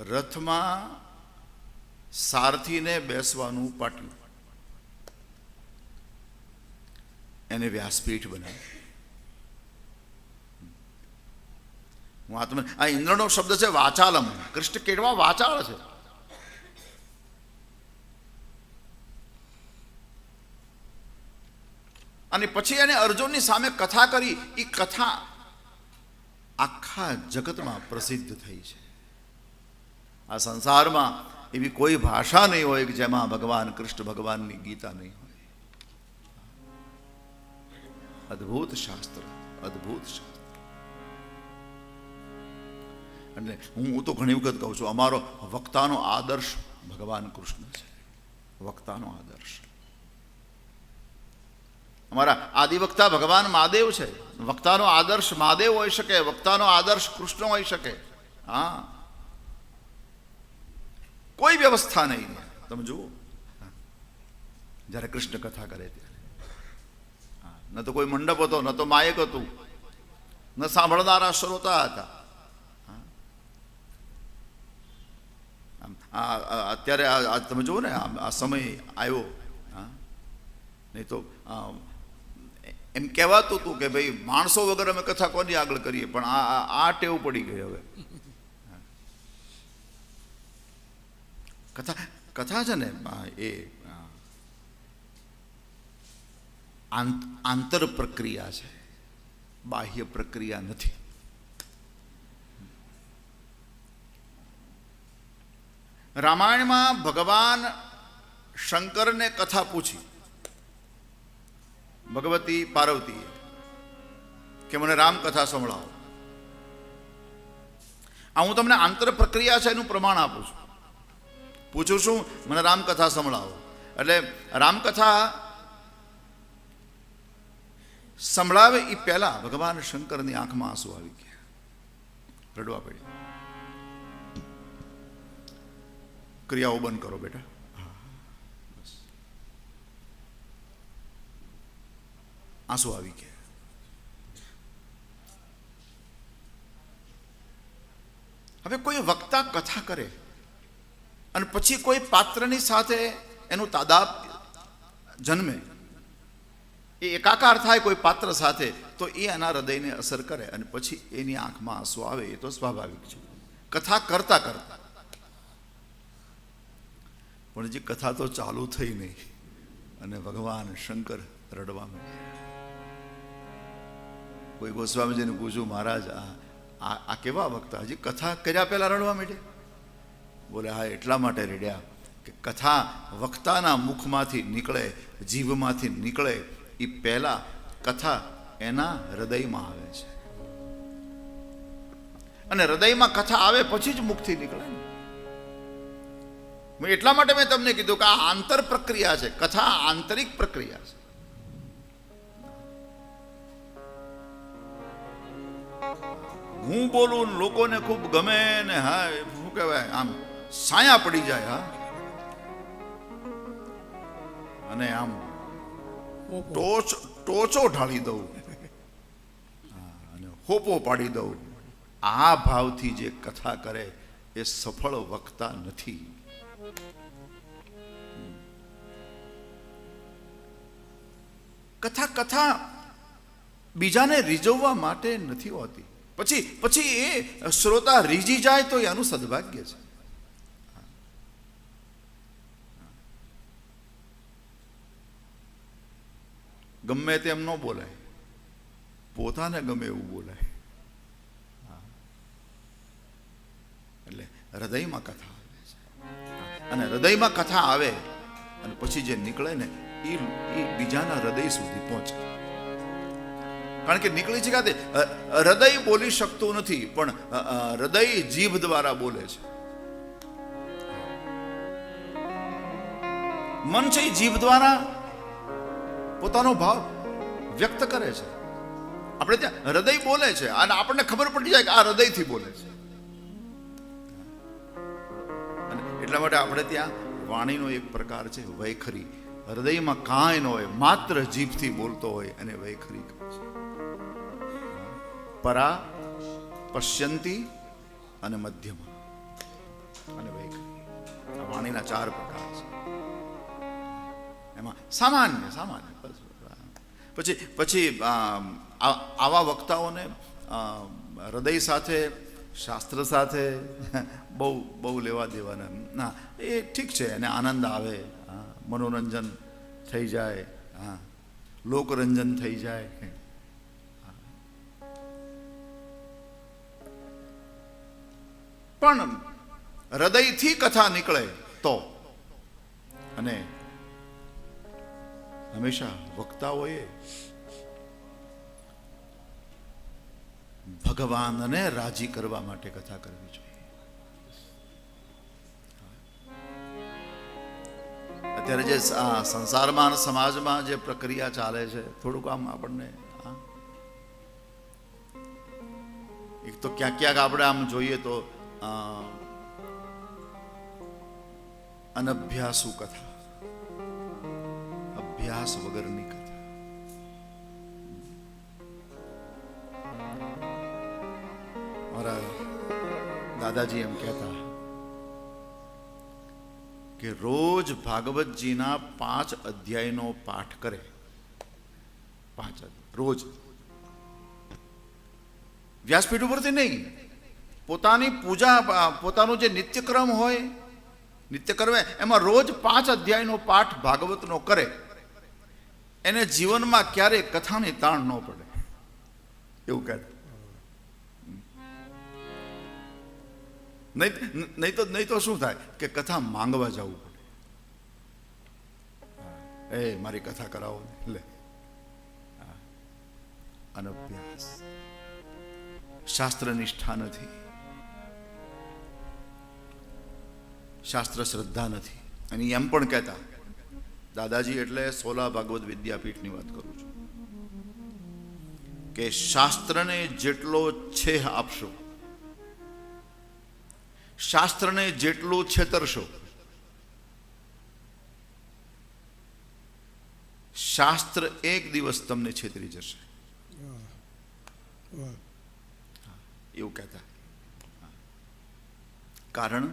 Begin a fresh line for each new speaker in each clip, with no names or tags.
રથમાં સારથીને બેસવાનું પાટ્યું, એને વ્યાસપીઠ બનાવી. આ ઇન્દ્રનો શબ્દ છે વાચાલમ. કૃષ્ણ કેળવા વાચાળ છે. અને પછી એને અર્જુનની સામે કથા કરી. એ કથા આખા જગતમાં પ્રસિદ્ધ થઈ છે. આ સંસારમાં એવી કોઈ ભાષા નહીં હોય કે જેમાં ભગવાન કૃષ્ણ ભગવાનની ગીતા નહીં હોય. અદ્ભુત શાસ્ત્ર, અદ્ભુત શાસ્ત્ર. એટલે હું તો ઘણી વખત કહું છું, અમારો વક્તાનો આદર્શ ભગવાન કૃષ્ણ છે. વક્તાનો આદર્શ અમારા આદિવક્તા ભગવાન મહાદેવ છે. વક્તાનો આદર્શ મહાદેવ હોઈ શકે, વક્તાનો આદર્શ કૃષ્ણ હોઈ શકે. હા, કોઈ વ્યવસ્થા નહીં. તમે જુઓ, જ્યારે કૃષ્ણ કથા કરે ત્યારે ન તો કોઈ મંડપ હતો, ન તો માયક હતું, ન સાંભળનારા શ્રોતા હતા. અત્યારે તમે જુઓ ને, આ સમય આવ્યો. નહીં તો એમ કહેવાતું હતું કે ભાઈ માણસો વગર અમે કથા કોની આગળ કરીએ, પણ આ ટેવ પડી ગઈ હવે. કથા છે ને એ આંતર પ્રક્રિયા છે, બાહ્ય પ્રક્રિયા નથી. રામાયણમાં ભગવાન શંકરને કથા પૂછી ભગવતી પાર્વતીએ કે મને રામકથા સંભળાવો. આ હું તમને આંતર પ્રક્રિયા છે એનું પ્રમાણ આપું છું. પૂછું છું મને રામકથા સંભળાવો. એટલે રામકથા સંભળાવે એ પહેલા ભગવાન શંકરની આંખમાં આંસુ આવી ગયા, રડવા પડ્યા. ક્રિયાઓ બંધ કરો બેટા. બસ, આંસુ આવી ગયા. હવે કોઈ વક્તા કથા કરે અને પછી કોઈ પાત્રની સાથે એનું તાદાદ જન્મે, એ એકાકાર થાય કોઈ પાત્ર સાથે, તો એ એના હૃદયને અસર કરે અને પછી એની આંખમાં આંસુ આવે. એ તો સ્વાભાવિક છે કથા કરતા કરતા. પણ જે કથા તો ચાલુ થઈ નહીં અને ભગવાન શંકર રડવા માંડ્યા. કોઈ ગોસ્વામીજીને પૂછ્યું, મહારાજ આ કેવા વક્તા, હજી કથા કર્યા પહેલા રડવા માંડ્યા? બોલે હા, એટલા માટે રડ્યા કે કથા વક્તાના મુખમાંથી નીકળે, જીભમાંથી નીકળે એ પહેલા કથા એના હૃદયમાં આવે છે, અને હૃદયમાં કથા આવે પછી જ મુખથી નીકળે. એટલા માટે મેં તમને કીધું કે આ આંતર પ્રક્રિયા છે. કથા આંતરિક પ્રક્રિયા છે. હું બોલું લોકોને ખૂબ ગમે ને, હા શું કહેવાય, આમ સાયા પડી જાય. હા, અને આમ ટોચો ઢાળી દઉં અને હોપો પાડી દઉં. આ ભાવથી જે કથા કરે એ સફળ વક્તા નથી. કથા બીજાને રીઝવવા માટે નથી હોતી. પછી એ શ્રોતા રીઝી જાય તો એનું સદભાગ્ય છે. ગમે તેમ ન બોલાય, પોતાને ગમે એવું બોલાય. એટલે હૃદયમાં કથા આવે છે, અને હૃદયમાં કથા આવે અને પછી જે નીકળે ને એ બીજાના હૃદય સુધી પહોંચે. કારણ કે નીકળી છે કે હૃદય બોલી શકતું નથી, પણ હૃદય જીભ દ્વારા બોલે છે. મન છે એ જીભ દ્વારા પોતાનો ભાવ વ્યક્ત કરે છે. આપણે ત્યાં હૃદય બોલે છે અને આપણને ખબર પડી જાય કે આ હૃદયથી બોલે છે. અને એટલા માટે આપણે ત્યાં વાણીનો એક પ્રકાર છે વૈખરી. હૃદયમાં કાંઈ ન હોય, માત્ર જીભથી બોલતો હોય અને વૈખરી કહે છે. પરા, પશ્યંતી અને મધ્યમાં. અને વૈખરી. આ વાણીના 4 પ્રકાર છે. એમાં સામાન્ય સામાન્ય પછી આવા વક્તાઓને હૃદય સાથે, શાસ્ત્ર સાથે બહુ બહુ લેવા દેવાના ના. એ ઠીક છે, એને આનંદ આવે, મનોરંજન થઈ જાય, લોકરંજન થઈ જાય. પણ હૃદયથી કથા નીકળે તો, અને હંમેશા વક્તાઓએ ભગવાનને રાજી કરવા માટે કથા કરવી જોઈએ. અત્યારે જે સંસારમાં અને સમાજમાં જે પ્રક્રિયા ચાલે છે, થોડુંક આમ આપણને એક તો ક્યાંક ક્યાંક આપણે આમ જોઈએ તો અનભ્યાસુ કથા, અભ્યાસ વગરની કથા. મારા દાદાજી એમ કહેતા કે રોજ ભાગવતજીના 5 અધ્યાયનો પાઠ કરે, 5 રોજ, વ્યાસપીઠ ઉપરથી નહીં, પોતાની પૂજા, પોતાનો જે નિત્યક્રમ હોય, નિત્યક્રમ એમાં રોજ 5 અધ્યાયનો પાઠ ભાગવતનો કરે, એને જીવનમાં ક્યારેય કથાની તાણ ન પડે, એવું કહેતા. નહીં તો શું થાય કે કથા માંગવા જવું પડે. એ મારી કથા કરાવો ને, લે. અનભ્યાસ, શાસ્ત્ર નિષ્ઠા નથી, શાસ્ત્ર શ્રદ્ધા નથી. અને એમ પણ કહેતા, દાદાજી એટલે સોલા ભાગવત વિદ્યાપીઠની વાત કરું છું, કે શાસ્ત્રને જેટલો છેહ આપશો, શાસ્ત્રને જેટલું છેતરશો, શાસ્ત્ર એક દિવસ તમને છેતરી જશે, એવું કહેતા. કારણ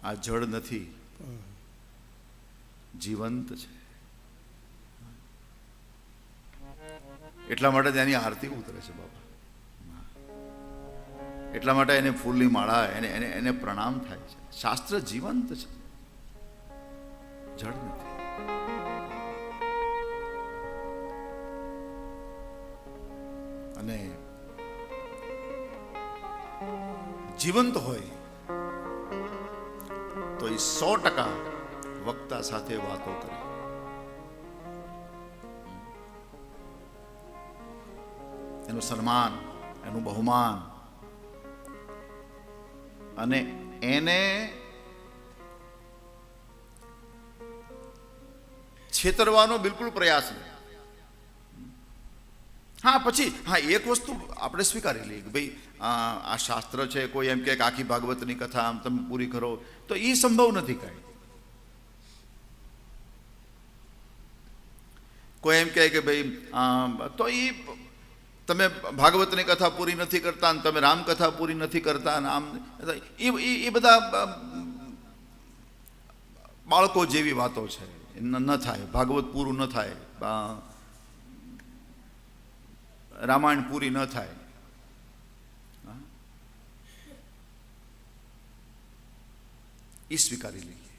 આ જડ નથી, જીવંત છે. એટલા માટે તેની આરતી ઉતરે છે બાબા, એટલા માટે એને ફૂલની માળા, એને પ્રણામ થાય છે. શાસ્ત્ર જીવંત છે, જડ નથી. અને જીવંત હોય તો એ 100% વક્તા સાથે વાતો કરે. એનું સન્માન, એનું બહુમાન, અને એને છેતરવાનો બિલકુલ પ્રયાસ નહીં. હા, પછી એક વસ્તુ આપણે સ્વીકારી લઈએ કે ભાઈ આ શાસ્ત્ર છે, કોઈ એમ કે આખી ભાગવતની કથા આમ તમે પૂરી કરો, તો એ સંભવ નથી કાંઈ. કોઈ એમ કહે કે ભાઈ તો એ તમે ભાગવતની કથા પૂરી નથી કરતા, અને તમે રામકથા પૂરી નથી કરતા, અને આમ એ બધા બાળકો જેવી વાતો છે. ન થાય, ભાગવત પૂરું ન થાય, રામાયણ પૂરી ન થાય. એ સ્વીકારી લઈએ,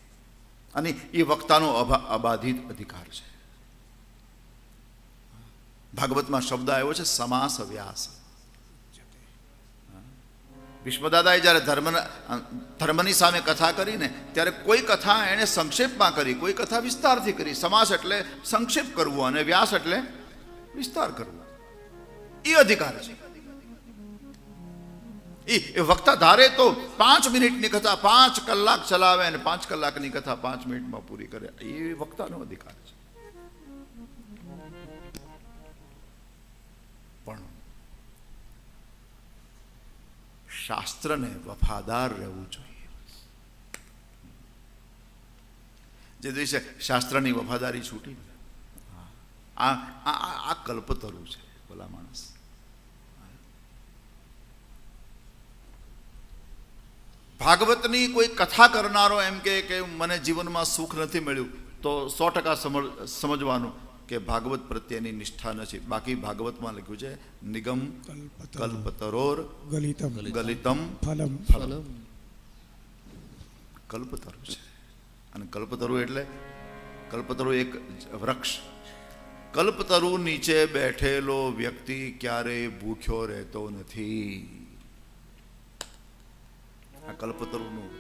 અને એ વક્તાનો અબાધિત અધિકાર છે. ભાગવતમાં શબ્દ આવ્યો છે સમાસ વ્યાસ. ભીષ્મદાદાએ જ્યારે ધર્મની સામે કથા કરીને, ત્યારે કોઈ કથા એણે સંક્ષેપમાં કરી, કોઈ કથા વિસ્તારથી કરી. સમાસ એટલે સંક્ષેપ કરવું, અને વ્યાસ એટલે વિસ્તાર કરવો. એ અધિકાર છે. એ વક્તા ધારે તો 5 મિનિટની કથા 5 કલાક ચલાવે, અને 5 કલાકની કથા 5 મિનિટમાં પૂરી કરે. એ વક્તાનો અધિકાર છે. પણ શાસ્ત્રને વફાદાર રહેવું જોઈએ. જે દિવસે શાસ્ત્રની વફાદારી છૂટી, આ કલ્પતરું છે ભલા માણસ. ભાગવતની કોઈ કથા કરનારો એમ કે મને જીવનમાં સુખ નથી મળ્યું, તો 100% સમજવાનું કે ભાગવત પ્રત્યેની નિષ્ઠા નથી. બાકી ભાગવતમાં લખ્યું છે નિગમ કલ્પતરોર ગલિતમ ફલમ. કલ્પતરુ છે, અને કલ્પતરુ એટલે કલ્પતરુ એક વૃક્ષ. કલ્પતરુ નીચે બેઠેલો વ્યક્તિ ક્યારેય ભૂખ્યો રહેતો નથી. આ કલ્પતરુનું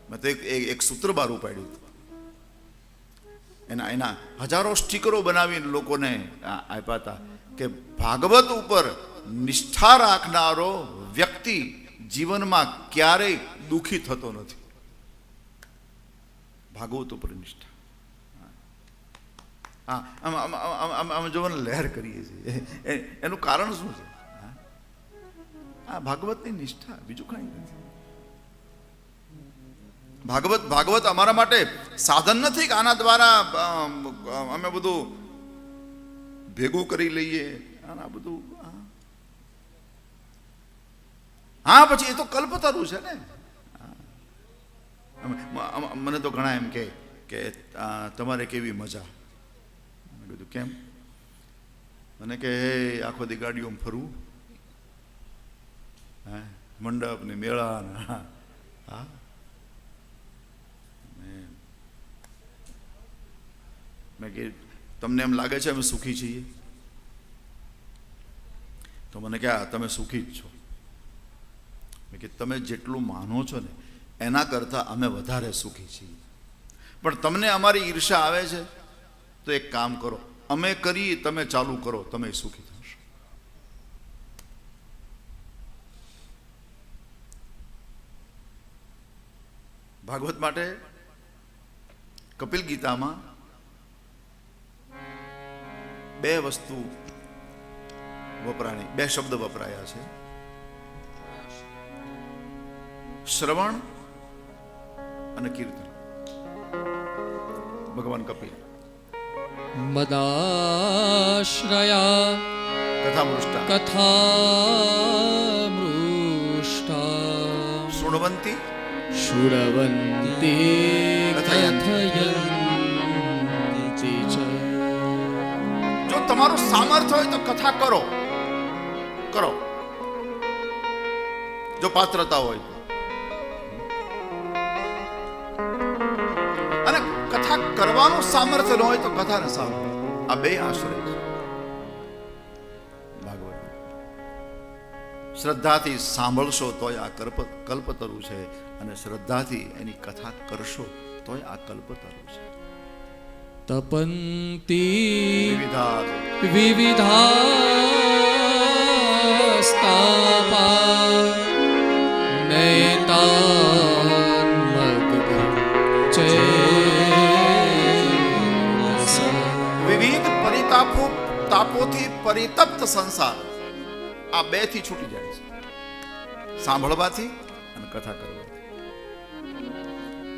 મેં તો એક સૂત્ર બહાર પાડ્યું. એના હજારો સ્ટીકરો બનાવીને લોકોને આપ્યા હતા કે ભાગવત ઉપર નિષ્ઠા રાખનારો વ્યક્તિ જીવનમાં ક્યારેય દુઃખી થતો નથી. ભાગવત ઉપર નિષ્ઠા. અમે જોવાને લહેર કરીએ છીએ, એનું કારણ શું છે? આ ભાગવતની નિષ્ઠા, બીજું કાંઈ નથી. ભાગવત અમારા માટે સાધન નથી કે આના દ્વારા અમે બધું ભેગું કરી લઈએ. આના બધું હા, પછી એ તો કલ્પતરુ છે ને. મને તો ઘણા એમ કે તમારે કેવી મજા. મેં કીધું કેમ? મને કે આખો દી ગાડીઓમાં ફરવું, મંડપ ને મેળા ને. હા, મેં કે તમને એમ લાગે છે અમે સુખી છીએ? તો મને કે તમે સુખી જ છો. મેં કે તમે જેટલું માનો છો ને એના કરતાં અમે વધારે સુખી છીએ. પણ તમને અમારી ઈર્ષા આવે છે તો એક કામ કરો, અમે કરીએ તમે ચાલુ કરો, તમે સુખી થશો. ભાગવત માટે કપિલ ગીતામાં 2 વસ્તુ વપરાણી, 2 શબ્દ વપરાયા છે: શ્રવણ અને કીર્તન. ભગવાન કપિલ
મદાશ્રયા કથામૃષ્ટા
શૃણવંતી
કથયન્તિ ચ.
જો તમારું સામર્થ્ય હોય તો કથા કરો. જો પાત્રતા હોય તો. અને કથા કરવાનું સામર્થ્ય ન હોય તો કથાને સાંભળો. આ 2 આશ્રય છે ભાગવત. શ્રદ્ધાથી સાંભળશો તોય આ કલ્પતરુ છે, અને શ્રદ્ધાથી એની કથા કરશો તોય આ કલ્પતરુ છે.
તપંતી
વિવિધા
વિવિધાસ્તાપા
વિવિધ તાપોથી પરિતપ્ત સંસાર આ 2 થી છૂટી જાય છે, સાંભળવાથી અને કથા કરવાથી.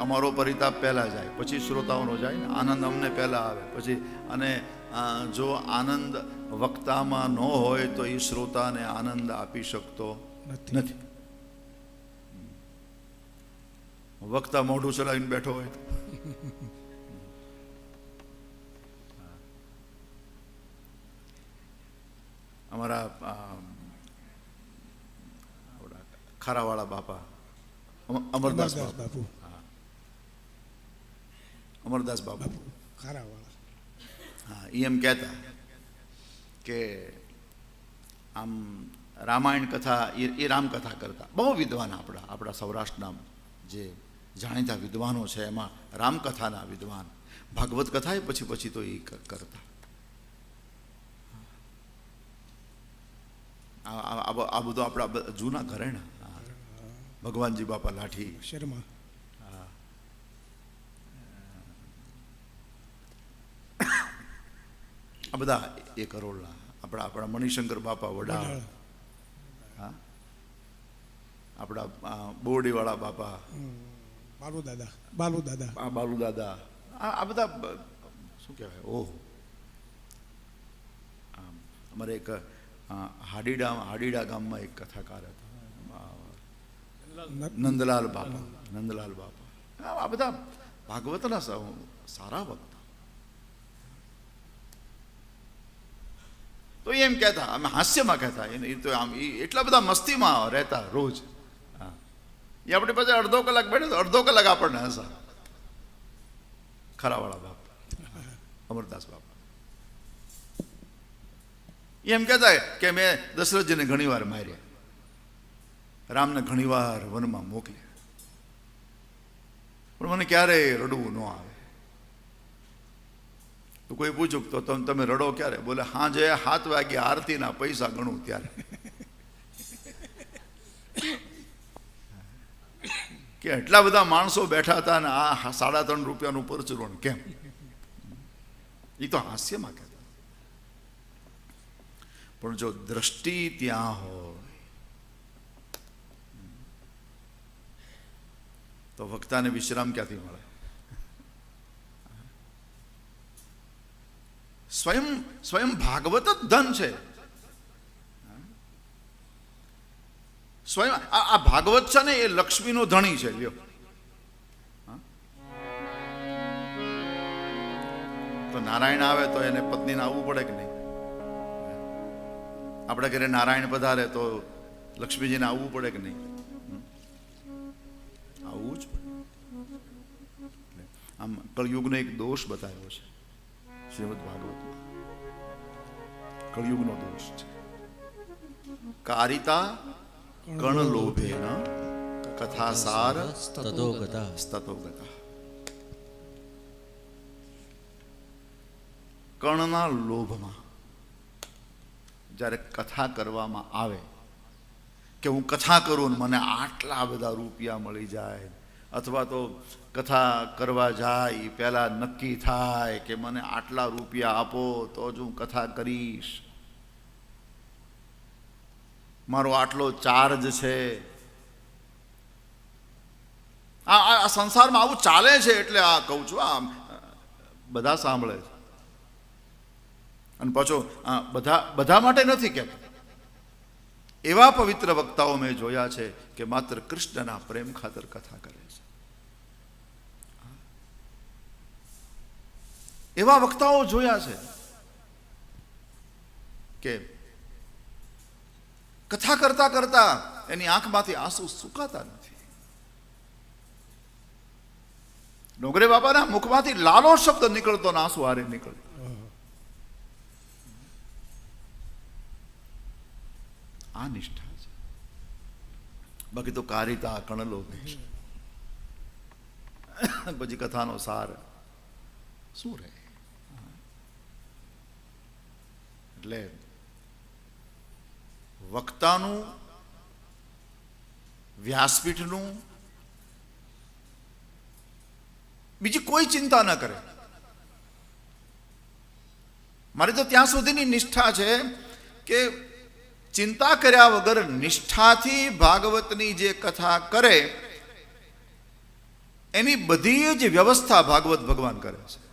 અમારો પરિતાપ પહેલા જાય, પછી શ્રોતાઓનો જાય ને. આનંદ અમને પહેલા આવે પછી. અને જો આનંદ વક્તામાં ન હોય તો એ શ્રોતાને આનંદ આપી શકતો નથી. વક્તા મોઢું ચલાવીને બેઠો હોય. અમારા ખારાવાળા બાપા અમરદાસ બાપુ, અમરદાસ બાપુ
ખારાવાળા,
હા, એ એમ કહેતા કે આમ રામાયણ કથા એ રામકથા કરતા. બહુ વિદ્વાન આપણા સૌરાષ્ટ્રના જે જાણીતા વિદ્વાનો છે એમાં રામકથાના વિદ્વાન. ભાગવત કથા પછી તો એ કરતા. આ બધું આપણા જૂના ઘરેણા. ભગવાનજી બાપા લાઠી
શર્મા,
આ બધા 1 કરોડના. આપણા મણિશંકર બાપા વડા, હા, આપણા બોરડીવાળા બાપા, બાલુ દાદા, આ બધા શું કહેવાય. ઓહ, અમારે એક હાડીડા ગામમાં એક કથાકાર હતા. નંદલાલ બાપા આ બધા ભાગવતના સારા વક્તા. તો એમ કહેતા, અમે હાસ્યમાં કહેતા, એ તો આમ એટલા બધા મસ્તીમાં રહેતા રોજ. એ આપણે પછી અડધો કલાક બેઠે તો અડધો કલાક આપણને હસા. ખરાવાળા બાપ અમરદાસ બાપા એમ કહેતા કે મેં દશરથજીને ઘણી વાર માર્યા, રામને ઘણી વાર વનમાં મોકલ્યા, પણ મને ક્યારેય રડવું ન આવે. તો કોઈ પૂછ્યું તો તમે રડો ક્યારે? બોલે હાજે 7 વાગે આરતીના પૈસા ગણું ત્યારે. કે એટલા બધા માણસો બેઠા હતા ને આ 3.5 રૂપિયાનું પરચુરણ કેમ? એ તો હાસ્યમાં કહેતા. પણ જો દ્રષ્ટિ ત્યાં હોય તો વક્તાને વિશ્રામ ક્યાંથી મળે? સ્વયં ભાગવત જ ધન છે. સ્વયં આ ભાગવત છે ને એ લક્ષ્મીનો ધણી છે. લ્યો, તો નારાયણ આવે તો એને પત્નીને આવવું પડે કે નહીં? આપણે ઘરે નારાયણ પધારે તો લક્ષ્મીજીને આવવું પડે કે નહીં? આવવું જ પડે. આમ કળયુગનો એક દોષ બતાવ્યો છે શ્રીમદ ભાગવતમાં. કળયુગનો દોષ છે કારિતા કણ લોભેન કથાસાર સ્તતોગતા. કર્ણના લોભમાં જ્યારે કથા કરવામાં આવે કે હું કથા કરું ને મને આટલા બધા રૂપિયા મળી જાય, અથવા તો કથા કરવા જાય પહેલા નક્કી થાય કે મને આટલા રૂપિયા આપો તો જ હું કથા કરીશ, મારો આટલો ચાર્જ છે. આ સંસારમાં આવું ચાલે છે એટલે આ કહું છું. આ બધા સાંભળે છે અને પાછો બધા માટે નથી કહેતો. એવા પવિત્ર વક્તાઓ મેં જોયા છે કે માત્ર કૃષ્ણના પ્રેમ ખાતર કથા કરે છે. એવા વક્તાઓ જોયા છે કે કથા કરતા કરતા એની આંખમાંથી આંસુ સુકાતા નથી. ડોંગરે બાપાના મુખમાંથી લાલો શબ્દ નીકળતો ને આંસુ હારે નીકળતો. આ નિષ્ઠા છે. બાકી તો કારિતા કણલો પછી કથાનો સાર શું રહે? એટલે વક્તાનું, વ્યાસપીઠનું બીજી કોઈ ચિંતા ન કરે. મારી તો ત્યાં સુધીની નિષ્ઠા છે કે ચિંતા કર્યા વગર નિષ્ઠાથી ભાગવતની જે કથા કરે એની બધી જ વ્યવસ્થા ભાગવત ભગવાન કરે છે.